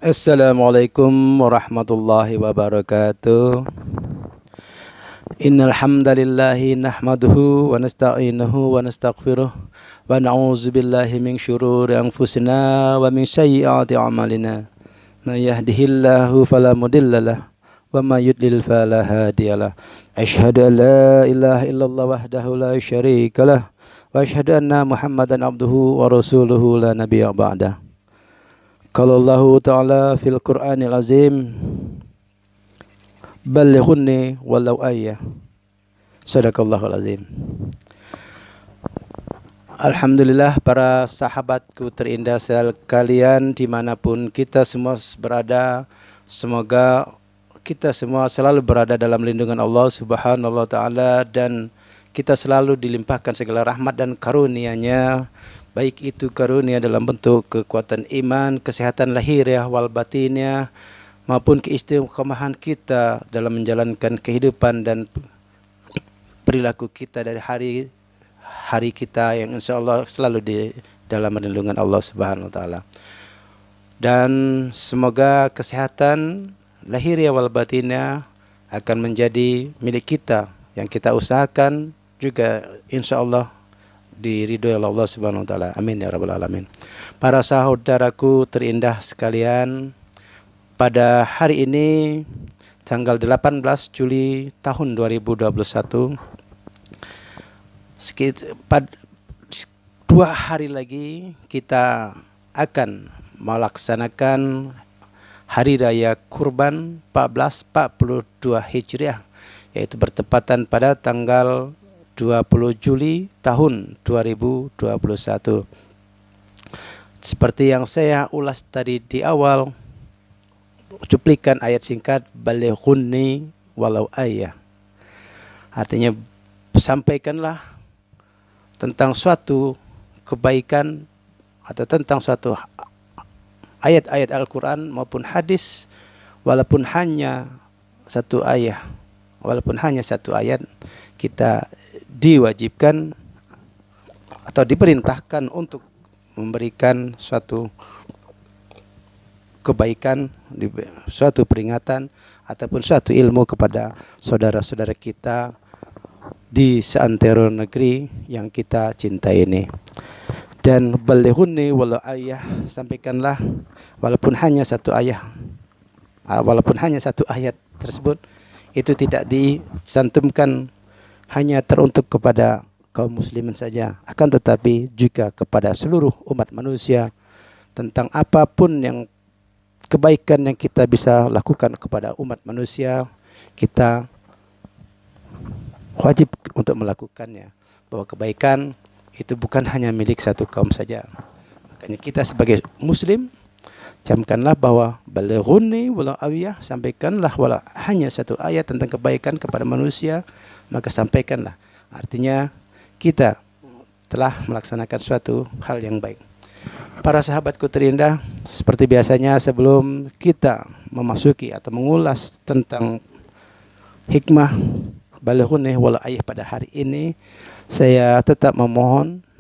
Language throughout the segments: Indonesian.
Assalamualaikum warahmatullahi wabarakatuh. Innal hamdalillahi nahmaduhu wa nasta'inuhu wa nastaghfiruh wa na'udzu billahi min syururi anfusina wa min sayyiati a'malina. May yahdihillahu fala mudhillalah wa may yudlil fala hadiyalah. Asyhadu an la ilaha illallah wahdahu la syarikalah wa asyhadu anna Muhammadan abduhu wa rasuluhu la nabiyya ba'dah. Qala Allahu ta'ala fil Qur'anil azim, ballighuni walau ayah. Sadaqallahul azim. Alhamdulillah, para sahabatku terindah sekalian dimanapun kita semua berada, semoga kita semua selalu berada dalam lindungan Allah Subhanahu wa ta'ala, dan kita selalu dilimpahkan segala rahmat dan karunia-Nya, baik itu karunia dalam bentuk kekuatan iman, kesehatan lahiriah wal batinnya, maupun keistiqomahan kita dalam menjalankan kehidupan dan perilaku kita dari hari kita yang insya Allah selalu di dalam perlindungan Allah Subhanahu wa ta'ala. Dan semoga kesehatan lahiriah wal batinnya akan menjadi milik kita, yang kita usahakan juga insya Allah diridhoi oleh Allah Subhanahu wa taala. Amin ya rabbal alamin. Para saudaraku terindah sekalian, pada hari ini tanggal 18 Juli tahun 2021, sekitar 2 hari lagi kita akan melaksanakan Hari Raya Kurban 1442 Hijriah, yaitu bertepatan pada tanggal 20 Juli tahun 2021. Seperti yang saya ulas tadi di awal, cuplikan ayat singkat balighuni walau ayah. Artinya, sampaikanlah tentang suatu kebaikan atau tentang suatu ayat-ayat Al-Quran maupun hadis, walaupun hanya satu ayat, kita diwajibkan atau diperintahkan untuk memberikan suatu kebaikan, suatu peringatan ataupun suatu ilmu kepada saudara-saudara kita di seantero negeri yang kita cintai ini. Dan balighuni walau ayah, sampaikanlah walaupun hanya satu ayat tersebut itu tidak disantumkan hanya teruntuk kepada kaum muslimin saja, akan tetapi juga kepada seluruh umat manusia, tentang apapun yang kebaikan yang kita bisa lakukan kepada umat manusia, kita wajib untuk melakukannya. Bahwa kebaikan itu bukan hanya milik satu kaum saja. Makanya kita sebagai muslim, camkanlah bahwa balighuni walau awiyah, sampaikanlah walau hanya satu ayat tentang kebaikan kepada manusia, maka sampaikanlah. Artinya kita telah melaksanakan suatu hal yang baik. Para sahabatku terindah, seperti biasanya sebelum kita memasuki atau mengulas tentang hikmah balighuni walau ayah pada hari ini, saya tetap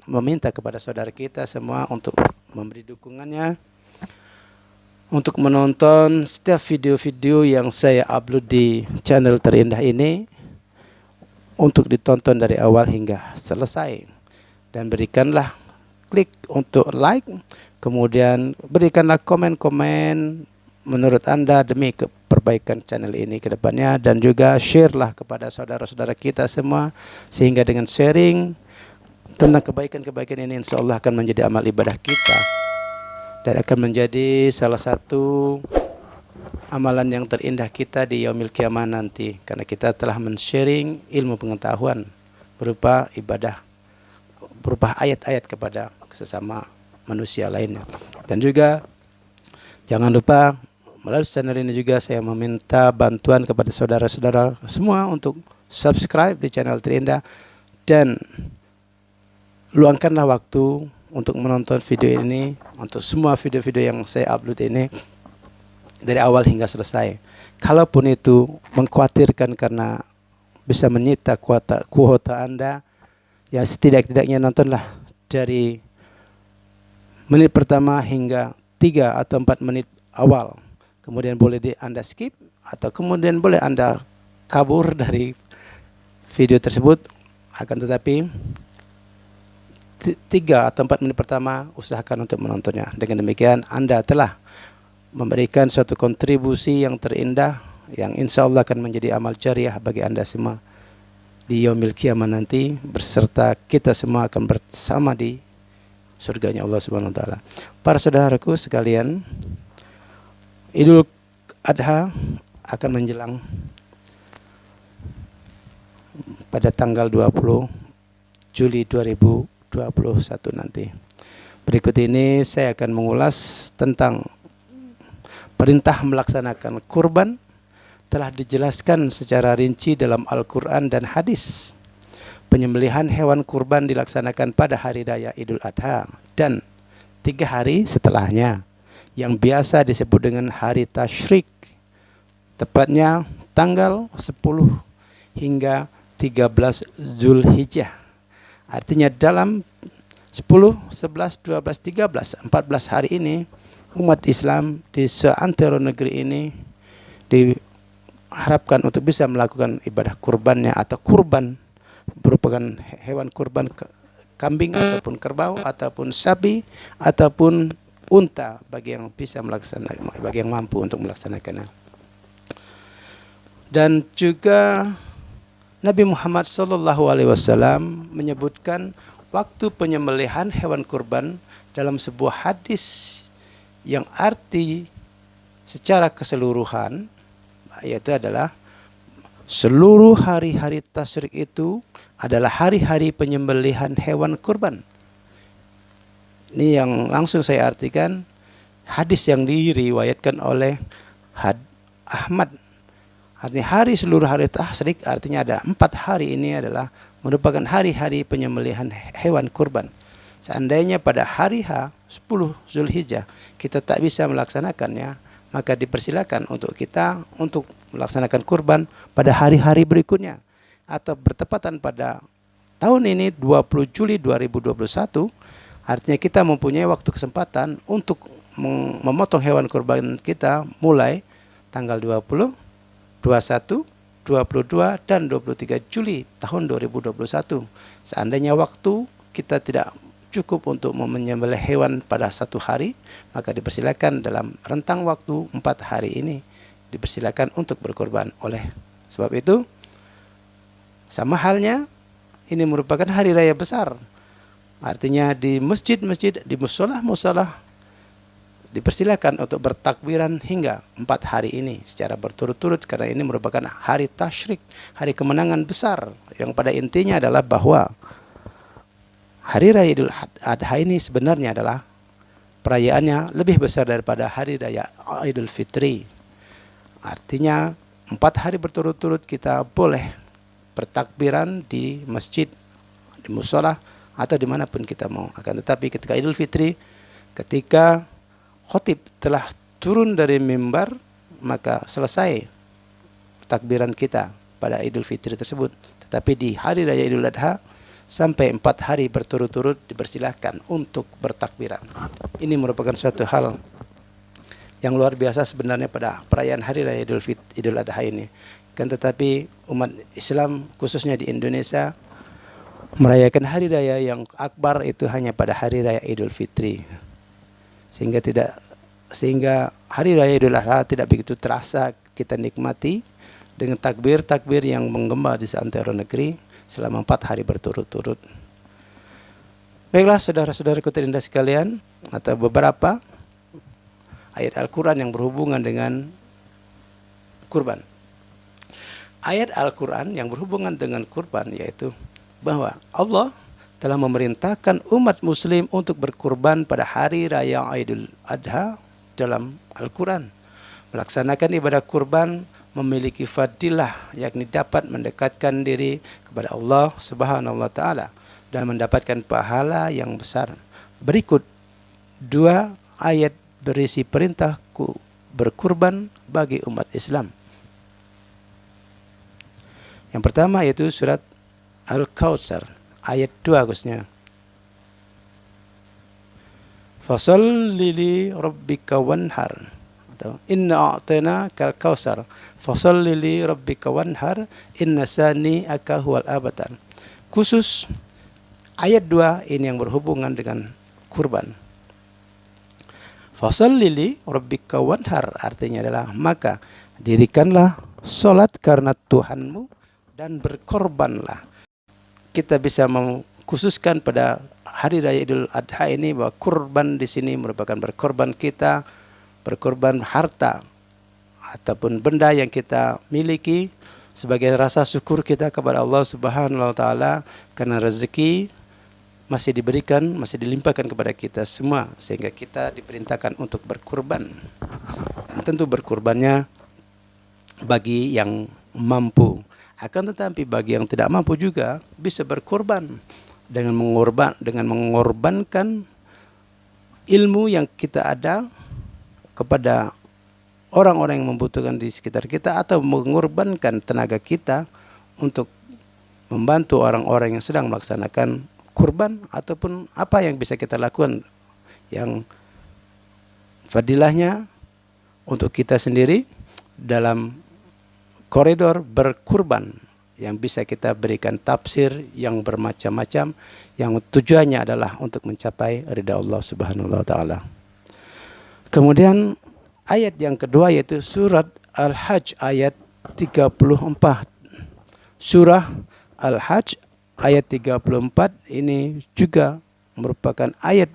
meminta kepada saudara kita semua untuk memberi dukungannya, untuk menonton setiap video-video yang saya upload di channel terindah ini, untuk ditonton dari awal hingga selesai, dan berikanlah klik untuk like, kemudian berikanlah komen-komen menurut Anda demi perbaikan channel ini ke depannya, dan juga share-lah kepada saudara-saudara kita semua, sehingga dengan sharing tentang kebaikan-kebaikan ini insya Allah akan menjadi amal ibadah kita dan akan menjadi salah satu amalan yang terindah kita di yaumil kiamah nanti, karena kita telah men-sharing ilmu pengetahuan berupa ibadah, berupa ayat-ayat kepada sesama manusia lainnya. Dan juga jangan lupa melalui channel ini juga saya meminta bantuan kepada saudara-saudara semua untuk subscribe di channel terindah, dan luangkanlah waktu untuk menonton video ini, untuk semua video-video yang saya upload ini dari awal hingga selesai. Kalaupun itu mengkhawatirkan karena bisa menyita kuota Anda, ya setidak-tidaknya nontonlah dari menit pertama hingga 3 atau 4 menit awal. Kemudian boleh Anda skip atau kemudian boleh Anda kabur dari video tersebut. Akan tetapi 3 atau 4 menit pertama usahakan untuk menontonnya. Dengan demikian Anda telah memberikan suatu kontribusi yang terindah yang insya Allah akan menjadi amal jariah bagi Anda semua di yaumil qiyamah nanti, berserta kita semua akan bersama di surganya Allah Subhanahu wa taala. Para saudaraku sekalian, Idul Adha akan menjelang pada tanggal 20 Juli 2021 nanti. Berikut ini saya akan mengulas tentang perintah melaksanakan kurban. Telah dijelaskan secara rinci dalam Al-Quran dan hadis. Penyembelihan hewan kurban dilaksanakan pada hari raya Idul Adha dan 3 hari setelahnya, yang biasa disebut dengan hari tasyrik, tepatnya tanggal 10 hingga 13 Zulhijjah. Artinya dalam 10, 11, 12, 13, 14 hari ini umat Islam di seantero negeri ini diharapkan untuk bisa melakukan ibadah kurbannya atau kurban, merupakan hewan kurban kambing ataupun kerbau ataupun sapi ataupun unta bagi yang bisa melaksanakan, bagi yang mampu untuk melaksanakannya. Dan juga Nabi Muhammad SAW menyebutkan waktu penyembelihan hewan kurban dalam sebuah hadis yang arti secara keseluruhan, yaitu adalah seluruh hari-hari tasyrik itu adalah hari-hari penyembelihan hewan kurban. Ini yang langsung saya artikan hadis yang diriwayatkan oleh Ahmad. Artinya seluruh hari tasyrik, artinya ada 4 hari ini adalah merupakan hari-hari penyembelihan hewan kurban. Seandainya pada hari H 10 Zulhijjah kita tak bisa melaksanakannya, maka dipersilakan untuk kita untuk melaksanakan kurban pada hari-hari berikutnya, atau bertepatan pada tahun ini 20 Juli 2021, artinya kita mempunyai waktu kesempatan untuk memotong hewan kurban kita mulai tanggal 20, 21, 22 dan 23 Juli tahun 2021. Seandainya waktu kita tidak cukup untuk menyembelih hewan pada 1 hari, maka dipersilakan dalam rentang waktu 4 hari ini dipersilakan untuk berkorban. Oleh sebab itu, sama halnya ini merupakan hari raya besar. Artinya di masjid-masjid, di musolah-musolah dipersilakan untuk bertakbiran hingga 4 hari ini secara berturut-turut, karena ini merupakan hari tasyrik, hari kemenangan besar, yang pada intinya adalah bahwa hari raya Idul Adha ini sebenarnya adalah perayaannya lebih besar daripada hari raya Idul Fitri. Artinya 4 hari berturut-turut kita boleh bertakbiran di masjid, di musola, atau dimanapun kita mau. Akan tetapi ketika Idul Fitri, ketika khotib telah turun dari mimbar, maka selesai takbiran kita pada Idul Fitri tersebut. Tetapi di hari raya Idul Adha sampai 4 hari berturut-turut dipersilahkan untuk bertakbiran. Ini merupakan suatu hal yang luar biasa sebenarnya pada perayaan hari raya Idul Adha ini. Kan tetapi umat Islam khususnya di Indonesia merayakan hari raya yang akbar itu hanya pada hari raya Idul Fitri. Sehingga hari raya Idul Adha tidak begitu terasa kita nikmati dengan takbir-takbir yang menggema di seantero negeri selama 4 hari berturut-turut. Baiklah saudara-saudaraku terindah sekalian, atau beberapa ayat Al-Quran yang berhubungan dengan kurban. Ayat Al-Quran yang berhubungan dengan kurban yaitu bahwa Allah telah memerintahkan umat muslim untuk berkurban pada hari raya Idul Adha dalam Al-Quran. Melaksanakan ibadah kurban memiliki fadilah, yakni dapat mendekatkan diri kepada Allah Subhanahu wa taala dan mendapatkan pahala yang besar. Berikut 2 ayat berisi perintah berkurban bagi umat Islam. Yang pertama yaitu surat Al-Kautsar ayat 2 khususnya. Fasholli li rabbika wanhar. atau inna a'tayna kal kausar fasholli li rabbika wanhar inna sani aka huwal abtar. Khusus ayat 2 ini yang berhubungan dengan kurban. Fasholli li rabbika wanhar artinya adalah maka dirikanlah salat karena Tuhanmu dan berkorbanlah. Kita bisa mengkhususkan pada hari raya Idul Adha ini bahwa kurban di sini merupakan berkorban kita, berkorban harta ataupun benda yang kita miliki sebagai rasa syukur kita kepada Allah Subhanahu wa taala karena rezeki masih diberikan, masih dilimpahkan kepada kita semua sehingga kita diperintahkan untuk berkorban. Dan tentu berkorbannya bagi yang mampu. Akan tetapi bagi yang tidak mampu juga bisa berkorban dengan mengorbankan ilmu yang kita ada kepada orang-orang yang membutuhkan di sekitar kita atau mengorbankan tenaga kita untuk membantu orang-orang yang sedang melaksanakan kurban ataupun apa yang bisa kita lakukan yang fadilahnya untuk kita sendiri dalam koridor berkurban yang bisa kita berikan tafsir yang bermacam-macam yang tujuannya adalah untuk mencapai ridha Allah Subhanahu wa taala. Kemudian ayat yang kedua yaitu surat Al-Hajj ayat 34. Surah Al-Hajj ayat 34 ini juga merupakan ayat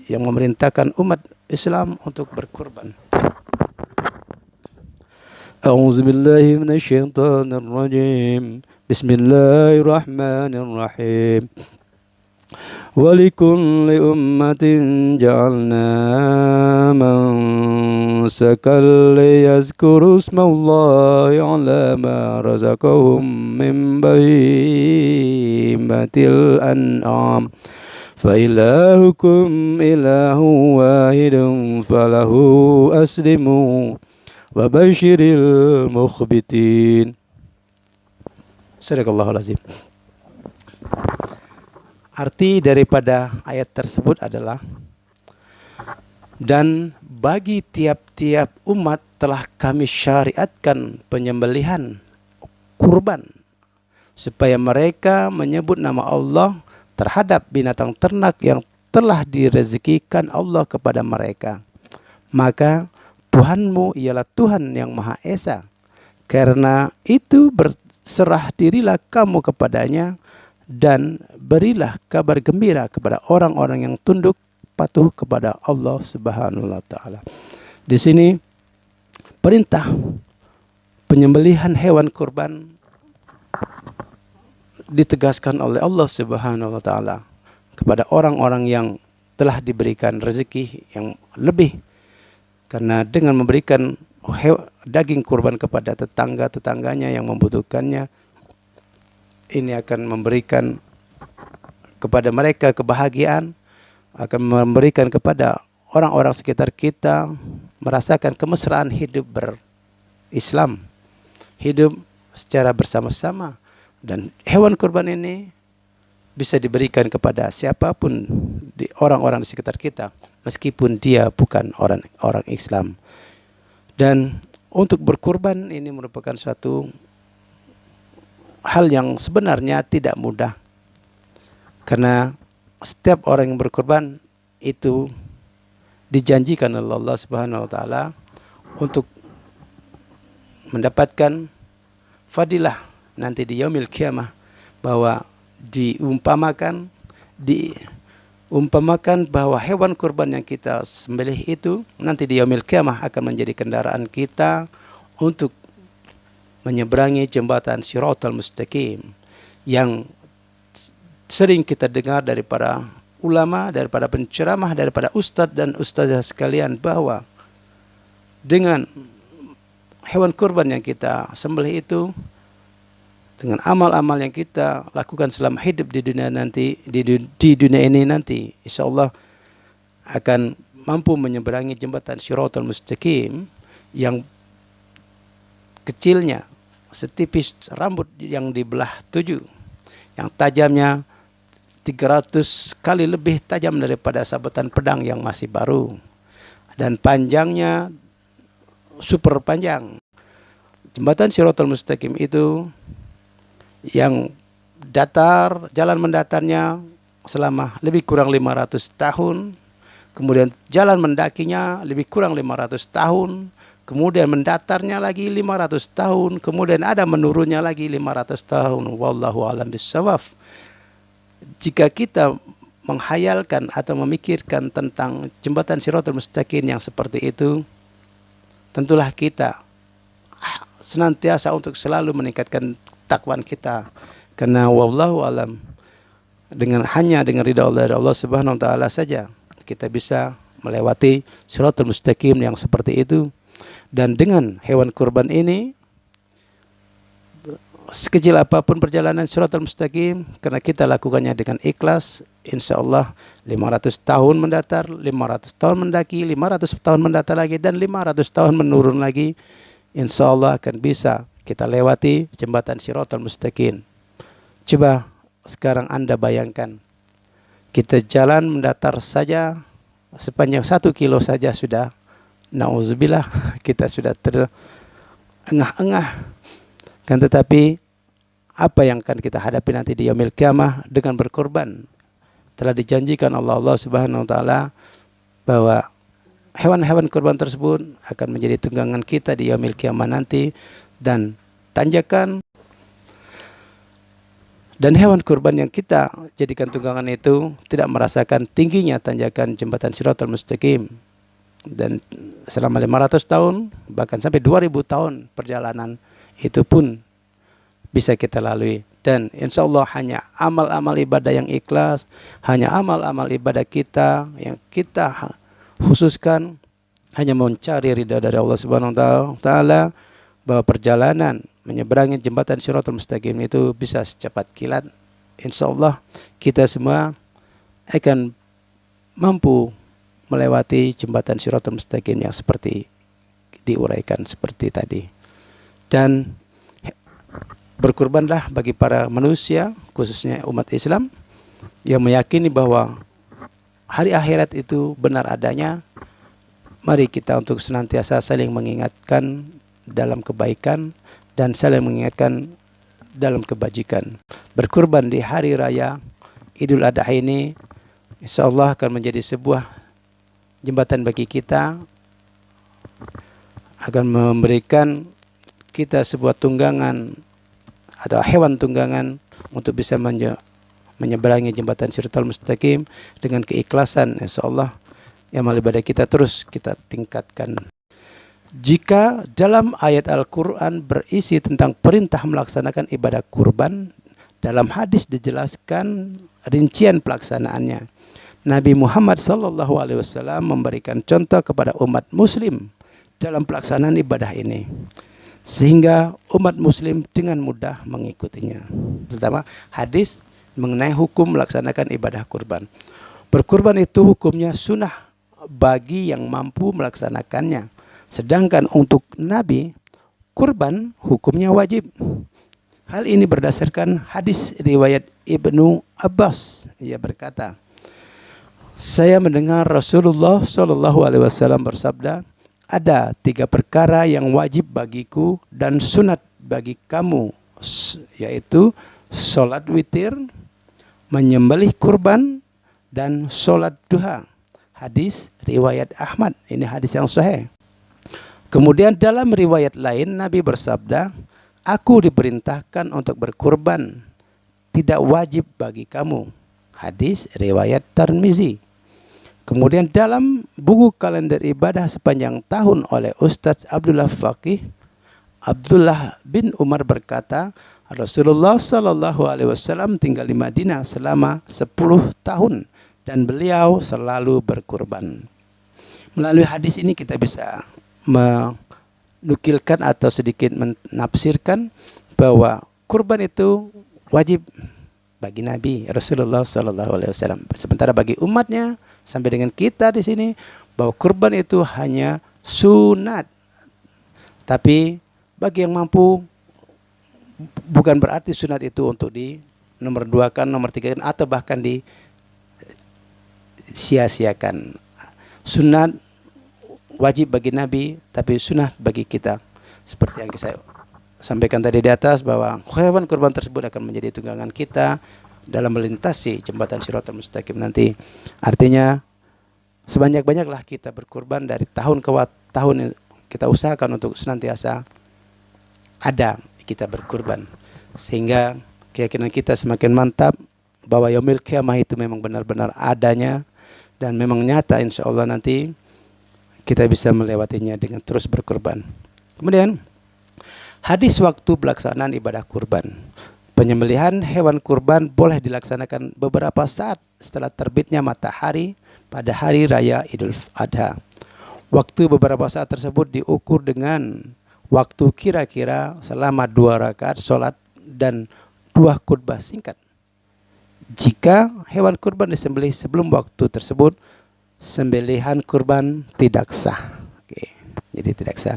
yang memerintahkan umat Islam untuk berkurban. A'udzu billahi minasyaitonir rajim. Bismillahirrahmanirrahim. Walikulli ummatin ja'alna mansakan liyazkuru ismallahi ala ma razaqahum min bahimatil an'am. فإلهكم إله واحد فله أسلموا وبشر المخبتين. Sadaqallahul azim. Arti daripada ayat tersebut adalah dan bagi tiap-tiap umat telah kami syariatkan penyembelihan kurban supaya mereka menyebut nama Allah terhadap binatang ternak yang telah direzekikan Allah kepada mereka. Maka Tuhanmu ialah Tuhan yang Maha Esa. Karena itu berserah dirilah kamu kepadanya dan berilah kabar gembira kepada orang-orang yang tunduk patuh kepada Allah Subhanahu wa taala. Di sini perintah penyembelihan hewan kurban ditegaskan oleh Allah Subhanahu wa taala kepada orang-orang yang telah diberikan rezeki yang lebih, karena dengan memberikan daging kurban kepada tetangga-tetangganya yang membutuhkannya, ini akan memberikan kepada mereka kebahagiaan, akan memberikan kepada orang-orang sekitar kita merasakan kemesraan hidup berislam, hidup secara bersama-sama. Dan hewan kurban ini bisa diberikan kepada siapapun di orang-orang di sekitar kita, meskipun dia bukan orang Islam. Dan untuk berkurban ini merupakan suatu hal yang sebenarnya tidak mudah, karena setiap orang yang berkurban itu dijanjikan oleh Allah Subhanahu wa taala untuk mendapatkan fadilah nanti di yaumil qiyamah, bahwa diumpamakan bahwa hewan kurban yang kita sembelih itu nanti di yaumil qiyamah akan menjadi kendaraan kita untuk menyeberangi jembatan Shiratal Mustaqim yang sering kita dengar daripada ulama, daripada penceramah, daripada ustadz dan ustazah sekalian, bahwa dengan hewan kurban yang kita sembelih itu, dengan amal-amal yang kita lakukan selama hidup di dunia nanti, di dunia ini nanti, insya Allah akan mampu menyeberangi jembatan Shiratal Mustaqim yang kecilnya setipis rambut yang dibelah 7, yang tajamnya 300 kali lebih tajam daripada sabetan pedang yang masih baru, dan panjangnya super panjang. Jembatan Shiratal Mustaqim itu yang datar, jalan mendatarnya selama lebih kurang 500 tahun. Kemudian jalan mendakinya lebih kurang 500 tahun. Kemudian mendatarnya lagi 500 tahun. Kemudian ada menurunnya lagi 500 tahun. Wallahu a'lam bishawab. Jika kita menghayalkan atau memikirkan tentang jembatan Shiratal Mustaqim yang seperti itu, tentulah kita senantiasa untuk selalu meningkatkan takwaan kita, karena wallahu alam hanya dengan ridha Allah dari Allah Subhanahu wa taala saja kita bisa melewati Shiratal Mustaqim yang seperti itu. Dan dengan hewan kurban ini, sekecil apapun perjalanan Shiratal Mustaqim, karena kita lakukannya dengan ikhlas, insya Allah 500 tahun mendatar, 500 tahun mendaki, 500 tahun mendatar lagi, dan 500 tahun menurun lagi, insya Allah akan bisa kita lewati jembatan Shiratal Mustaqim. Coba sekarang Anda bayangkan, kita jalan mendatar saja sepanjang 1 kilo saja sudah, na'udzubillah, kita sudah terengah-engah. Kan tetapi apa yang akan kita hadapi nanti di yaumil qiyamah dengan berkorban? Telah dijanjikan Allah Subhanahu wa taala bahwa hewan-hewan kurban tersebut akan menjadi tunggangan kita di yaumil qiyamah nanti, dan tanjakan dan hewan kurban yang kita jadikan tunggangan itu tidak merasakan tingginya tanjakan jembatan Shiratal Mustaqim. Dan selama 500 tahun bahkan sampai 2000 tahun perjalanan itu pun bisa kita lalui. Dan insya Allah hanya amal-amal ibadah yang ikhlas, hanya amal-amal ibadah kita yang kita khususkan hanya mencari ridha dari Allah Subhanahu wa taala, bahwa perjalanan menyeberangi jembatan Shiratal Mustaqim itu bisa secepat kilat. Insya Allah kita semua akan mampu melewati jembatan Shiratal Mustaqim yang seperti diuraikan seperti tadi. Dan berkurbanlah bagi para manusia, khususnya umat Islam, yang meyakini bahwa hari akhirat itu benar adanya. Mari kita untuk senantiasa saling mengingatkan dalam kebaikan dan saling mengingatkan dalam kebajikan. Berkurban di hari raya Idul Adha ini insya Allah akan menjadi sebuah jembatan bagi kita, akan memberikan kita sebuah tunggangan atau hewan tunggangan untuk bisa menyeberangi jembatan Shiratal Mustaqim dengan keikhlasan. Insya Allah amal ibadah kita terus kita tingkatkan. Jika dalam ayat Al-Quran berisi tentang perintah melaksanakan ibadah kurban, dalam hadis dijelaskan rincian pelaksanaannya. Nabi Muhammad SAW memberikan contoh kepada umat muslim dalam pelaksanaan ibadah ini, sehingga umat muslim dengan mudah mengikutinya. Pertama, hadis mengenai hukum melaksanakan ibadah kurban. Berkurban itu hukumnya sunnah bagi yang mampu melaksanakannya. Sedangkan untuk Nabi, kurban hukumnya wajib. Hal ini berdasarkan hadis riwayat Ibnu Abbas. Ia berkata, saya mendengar Rasulullah SAW bersabda, ada 3 perkara yang wajib bagiku dan sunat bagi kamu, yaitu sholat witir, menyembelih kurban, dan sholat duha. Hadis riwayat Ahmad. Ini hadis yang sahih. Kemudian dalam riwayat lain Nabi bersabda, aku diperintahkan untuk berkurban, tidak wajib bagi kamu. Hadis riwayat Tirmizi. Kemudian dalam buku kalender ibadah sepanjang tahun oleh Ustadz Abdullah Faqih, Abdullah bin Umar berkata, Rasulullah SAW tinggal di Madinah selama 10 tahun dan beliau selalu berkurban. Melalui hadis ini kita bisa menukilkan atau sedikit menafsirkan bahwa kurban itu wajib bagi Nabi Rasulullah SAW. Sementara bagi umatnya sampai dengan kita di sini bahwa kurban itu hanya sunat. Tapi bagi yang mampu, bukan berarti sunat itu untuk di nomor 2-kan, nomor 3-kan, atau bahkan di sia-siakan. Sunat wajib bagi Nabi, tapi sunnah bagi kita. Seperti yang saya sampaikan tadi di atas, bahwa hewan kurban tersebut akan menjadi tunggangan kita dalam melintasi jembatan Shiratal Mustaqim nanti. Artinya sebanyak-banyaklah kita berkurban dari tahun ke tahun. Kita usahakan untuk senantiasa ada kita berkurban, sehingga keyakinan kita semakin mantap bahwa yaumil qiyamah itu memang benar-benar adanya dan memang nyata, insya Allah nanti kita bisa melewatinya dengan terus berkurban. Kemudian hadis waktu pelaksanaan ibadah kurban. Penyembelihan hewan kurban boleh dilaksanakan beberapa saat setelah terbitnya matahari pada hari raya Idul Adha. Waktu beberapa saat tersebut diukur dengan waktu kira-kira selama 2 rakaat sholat dan 2 khutbah singkat. Jika hewan kurban disembelih sebelum waktu tersebut, sembelihan kurban tidak sah. Oke, jadi tidak sah.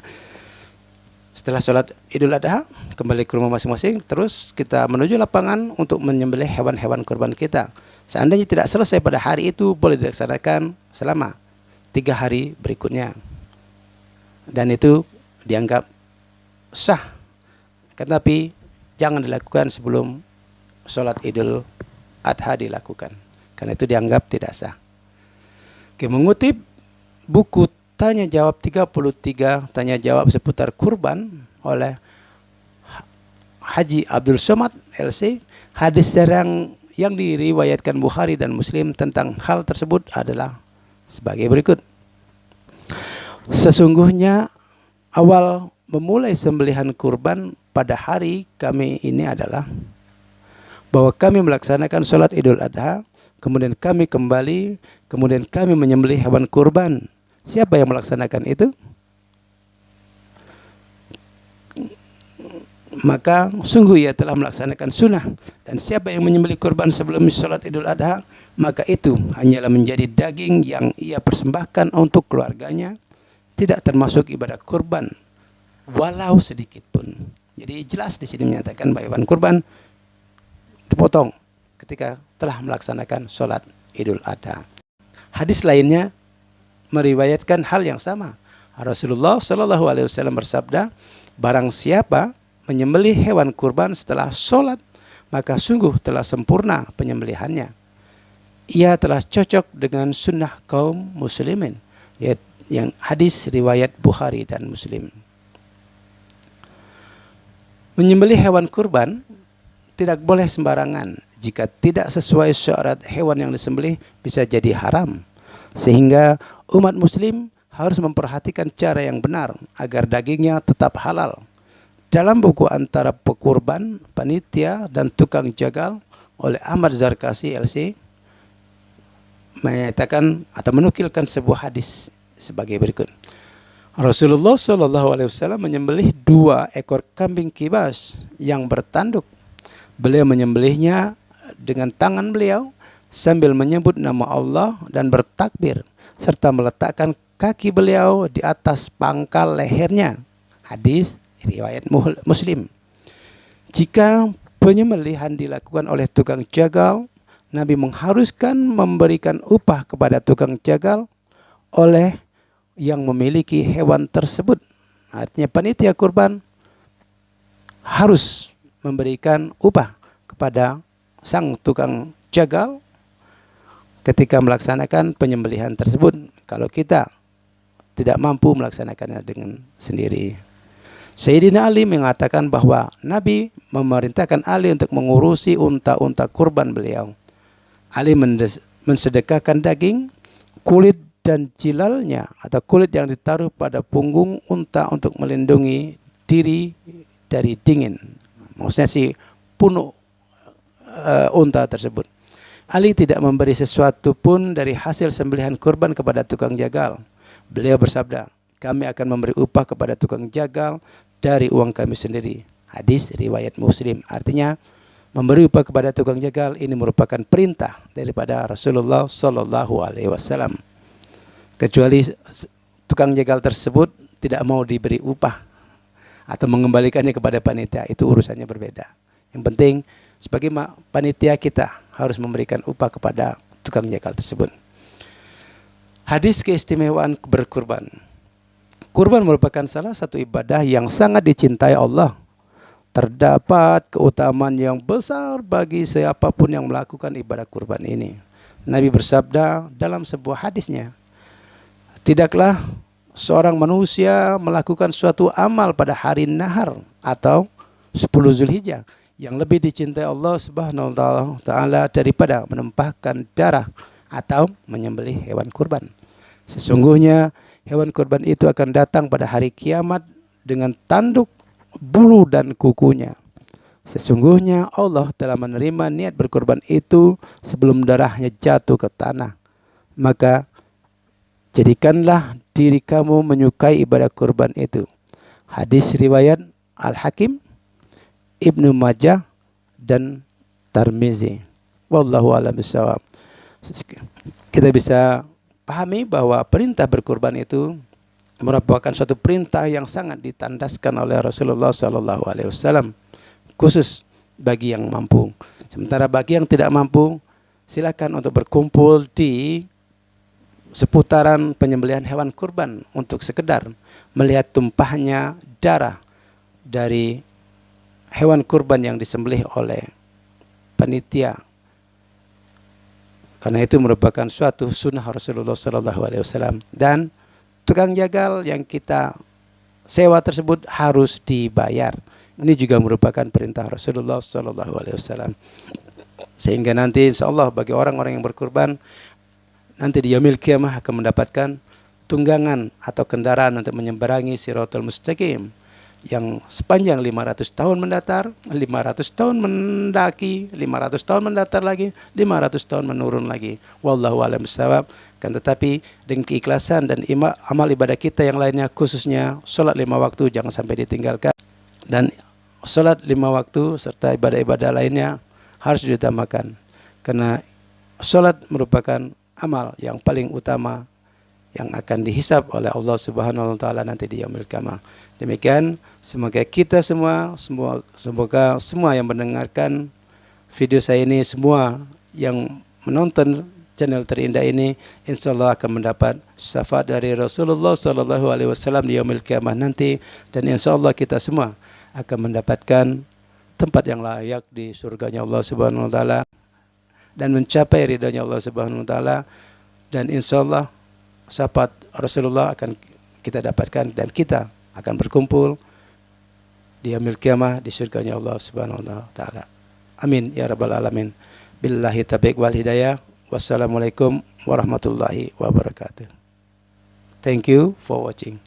Setelah sholat Idul Adha, kembali ke rumah masing-masing, terus kita menuju lapangan untuk menyembelih hewan-hewan kurban kita. Seandainya tidak selesai pada hari itu, boleh dilaksanakan selama 3 hari berikutnya. Dan itu dianggap sah. Tetapi jangan dilakukan sebelum sholat Idul Adha dilakukan, karena itu dianggap tidak sah. Oke, mengutip buku Tanya Jawab 33 Tanya Jawab seputar kurban oleh Haji Abdul Somad LC, hadis yang diriwayatkan Bukhari dan Muslim tentang hal tersebut adalah sebagai berikut. Sesungguhnya awal memulai sembelihan kurban pada hari kami ini adalah bahwa kami melaksanakan sholat Idul Adha, kemudian kami kembali, kemudian kami menyembelih hewan kurban. Siapa yang melaksanakan itu? Maka sungguh ia telah melaksanakan sunnah. Dan siapa yang menyembelih kurban sebelum sholat Idul Adha, maka itu hanyalah menjadi daging yang ia persembahkan untuk keluarganya, tidak termasuk ibadah kurban walau sedikit pun. Jadi jelas di sini menyatakan bahwa hewan kurban dipotong ketika telah melaksanakan sholat Idul Adha. Hadis lainnya meriwayatkan hal yang sama. Rasulullah Shallallahu Alaihi Wasallam bersabda, barang siapa menyembelih hewan kurban setelah sholat, maka sungguh telah sempurna penyembelihannya. Ia telah cocok dengan sunnah kaum muslimin. Yang hadis riwayat Bukhari dan Muslim. Menyembelih hewan kurban tidak boleh sembarangan. Jika tidak sesuai syarat hewan yang disembelih, bisa jadi haram. Sehingga umat muslim harus memperhatikan cara yang benar agar dagingnya tetap halal. Dalam buku Antara Pekurban, Panitia dan Tukang Jagal oleh Ahmad Zarkasi LC menyatakan atau menukilkan sebuah hadis sebagai berikut. Rasulullah SAW menyembelih 2 ekor kambing kibas yang bertanduk. Beliau menyembelihnya dengan tangan beliau sambil menyebut nama Allah dan bertakbir, serta meletakkan kaki beliau di atas pangkal lehernya. Hadis riwayat Muslim. Jika penyembelihan dilakukan oleh tukang jagal, Nabi mengharuskan memberikan upah kepada tukang jagal oleh yang memiliki hewan tersebut. Artinya panitia kurban harus memberikan upah kepada sang tukang jagal ketika melaksanakan penyembelihan tersebut, kalau kita tidak mampu melaksanakannya dengan sendiri. Sayyidina Ali mengatakan bahwa Nabi memerintahkan Ali untuk mengurusi unta-unta kurban beliau. Ali mensedekahkan daging, kulit dan jilalnya atau kulit yang ditaruh pada punggung unta untuk melindungi diri dari dingin. Maksudnya si punuk unta tersebut. Ali tidak memberi sesuatu pun dari hasil sembelihan kurban kepada tukang jagal. Beliau bersabda, kami akan memberi upah kepada tukang jagal dari uang kami sendiri. Hadis riwayat Muslim. Artinya memberi upah kepada tukang jagal ini merupakan perintah daripada Rasulullah Sallallahu Alaihi Wasallam. Kecuali tukang jagal tersebut tidak mau diberi upah atau mengembalikannya kepada panitia, itu urusannya berbeda. Yang penting sebagai panitia kita harus memberikan upah kepada tukang jagal tersebut. Hadis keistimewaan berkurban. kurban merupakan salah satu ibadah yang sangat dicintai Allah. Terdapat keutamaan yang besar bagi siapapun yang melakukan ibadah kurban ini. Nabi bersabda dalam sebuah hadisnya, tidaklah seorang manusia melakukan suatu amal pada hari nahar atau 10 Zulhijjah yang lebih dicintai Allah Subhanahu wa taala daripada menumpahkan darah atau menyembelih hewan kurban. Sesungguhnya hewan kurban itu akan datang pada hari kiamat dengan tanduk, bulu dan kukunya. Sesungguhnya Allah telah menerima niat berkorban itu sebelum darahnya jatuh ke tanah. Maka jadikanlah diri kamu menyukai ibadah kurban itu. Hadis riwayat Al-Hakim, Ibnu Majah dan Tirmizi. Wallahu a'lam bishawab. Kita bisa pahami bahwa perintah berkurban itu merupakan suatu perintah yang sangat ditandaskan oleh Rasulullah SAW, khusus bagi yang mampu. Sementara bagi yang tidak mampu, silakan untuk berkumpul di seputaran penyembelihan hewan kurban untuk sekedar melihat tumpahnya darah dari hewan kurban yang disembelih oleh panitia. Karena itu merupakan suatu sunnah Rasulullah SAW. Dan tukang jagal yang kita sewa tersebut harus dibayar. Ini juga merupakan perintah Rasulullah SAW. Sehingga nanti insya Allah bagi orang-orang yang berkurban, nanti di yaumil qiyamah akan mendapatkan tunggangan atau kendaraan untuk menyeberangi Siratul Mustaqim yang sepanjang 500 tahun mendatar, 500 tahun mendaki, 500 tahun mendatar lagi, 500 tahun menurun lagi. Wallahu a'lam bishawab. Kan tetapi dengan keikhlasan dan amal ibadah kita yang lainnya, khususnya sholat 5 waktu jangan sampai ditinggalkan, dan sholat 5 waktu serta ibadah-ibadah lainnya harus diutamakan, karena sholat merupakan amal yang paling utama yang akan dihisab oleh Allah Subhanahu wa taala nanti di yaumil qiyamah. Demikian, semoga kita semoga semua yang mendengarkan video saya ini, semua yang menonton channel terindah ini, insyaallah akan mendapat syafaat dari Rasulullah SAW di yaumil qiyamah nanti, dan insyaallah kita semua akan mendapatkan tempat yang layak di surganya Allah Subhanahu wa taala dan mencapai ridhonya Allah Subhanahu wa taala, dan insyaallah syafaat Rasulullah akan kita dapatkan dan kita akan berkumpul di yaumil qiyamah di surganya Allah Subhanahu wa taala. Amin ya rabbal alamin. Billahi taufiq wal hidayah. Wassalamualaikum warahmatullahi wabarakatuh. Thank you for watching.